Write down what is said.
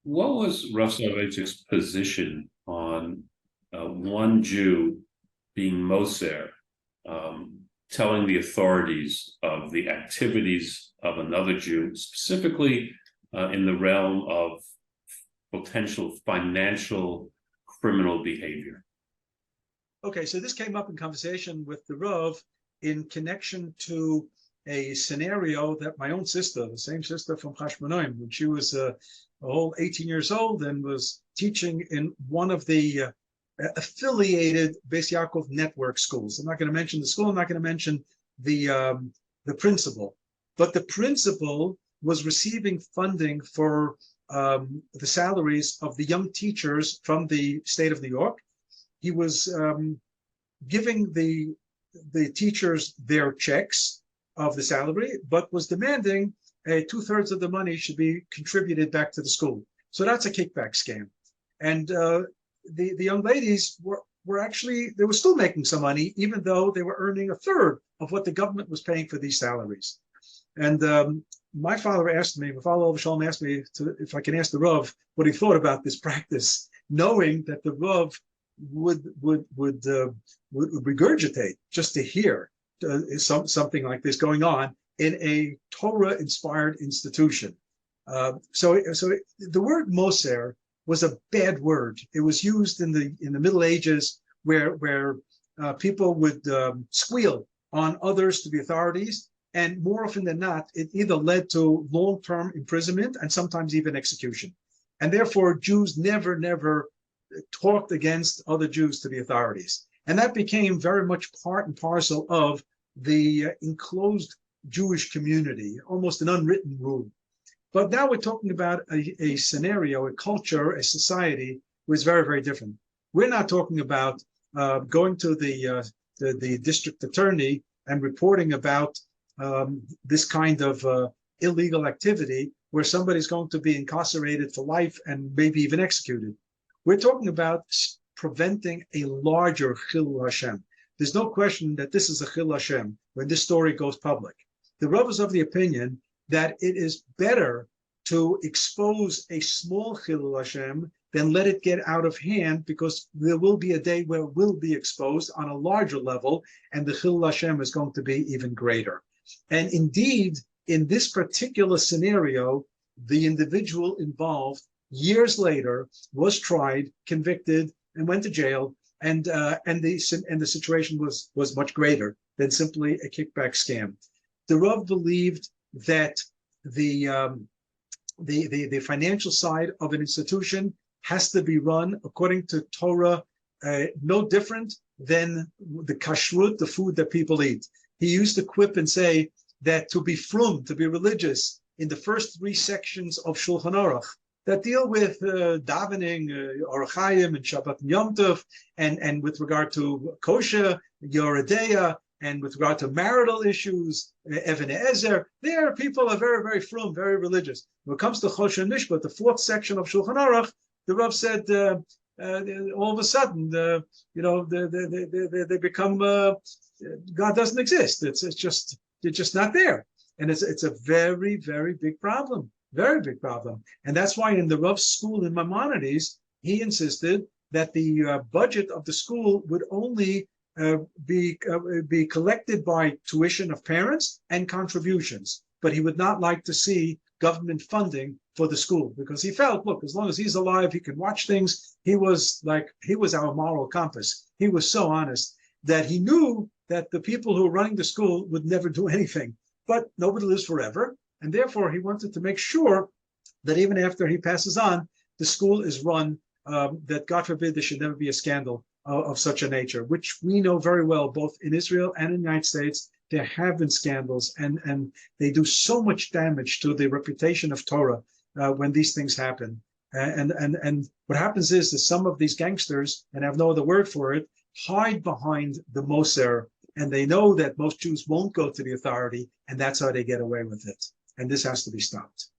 What was Rav Soloveitchik's position on one Jew being Moser, telling the authorities of the activities of another Jew, specifically in the realm of potential financial criminal behavior? Okay, so this came up in conversation with the Rav in connection to a scenario that my own sister, the same sister from Chashmonaim, when she was a whole 18 years old and was teaching in one of the affiliated Beis Yaakov network schools. I'm not going to mention the school. I'm not going to mention the principal, but the principal was receiving funding for the salaries of the young teachers from the state of New York. He was giving the teachers their checks of the salary, but was demanding 2/3 of the money should be contributed back to the school. So that's a kickback scam. And the young ladies were actually, they were still making some money, even though they were earning 1/3 of what the government was paying for these salaries. And my father asked me, asked me if I can ask the Rav what he thought about this practice, knowing that the Rav would regurgitate just to hear something like this going on in a Torah-inspired institution. So the word Moser was a bad word. It was used in the Middle Ages where people would squeal on others to the authorities, and more often than not, it either led to long-term imprisonment and sometimes even execution. And therefore, Jews never talked against other Jews to the authorities. And that became very much part and parcel of the enclosed Jewish community, almost an unwritten rule. But now we're talking about a scenario, a culture, a society was very different. We're not talking about going to the district attorney and reporting about this kind of illegal activity where somebody's going to be incarcerated for life and maybe even executed. We're talking about preventing a larger Chilul Hashem. There's no question that this is a Chilul Hashem when this story goes public. The Rav is of the opinion that it is better to expose a small Chilul Hashem than let it get out of hand, because there will be a day where it will be exposed on a larger level, and the Chilul Hashem is going to be even greater. And indeed, in this particular scenario, the individual involved years later was tried, convicted, and went to jail, and the situation was much greater than simply a kickback scam. The Rav believed that the financial side of an institution has to be run according to Torah, no different than the kashrut, the food that people eat. He used to quip and say that to be frum, to be religious, in the first 3 sections of Shulchan Aruch that deal with davening, Orach Chaim, and Shabbat and Yom Tov, and with regard to kosher, Yoredeya, and with regard to marital issues, Even Ezer, there people are very frum, very religious. When it comes to Choshen and Mishpat, the 4th section of Shulchan Aruch, the Rav said all of a sudden, they become God doesn't exist. It's just not there, and it's a very big problem, very big problem. And that's why in the Rav school in Maimonides, he insisted that the budget of the school would only be collected by tuition of parents and contributions, but he would not like to see government funding for the school, because he felt, look, as long as he's alive, he can watch things. He was our moral compass. He was so honest that he knew that the people who were running the school would never do anything, but nobody lives forever. And therefore he wanted to make sure that even after he passes on, the school is run, that God forbid there should never be a scandal of such a nature, which we know very well, both in Israel and in the United States. There have been scandals, and they do so much damage to the reputation of Torah when these things happen. And what happens is that some of these gangsters, and I have no other word for it, hide behind the Moser, and they know that most Jews won't go to the authority, and that's how they get away with it. And this has to be stopped.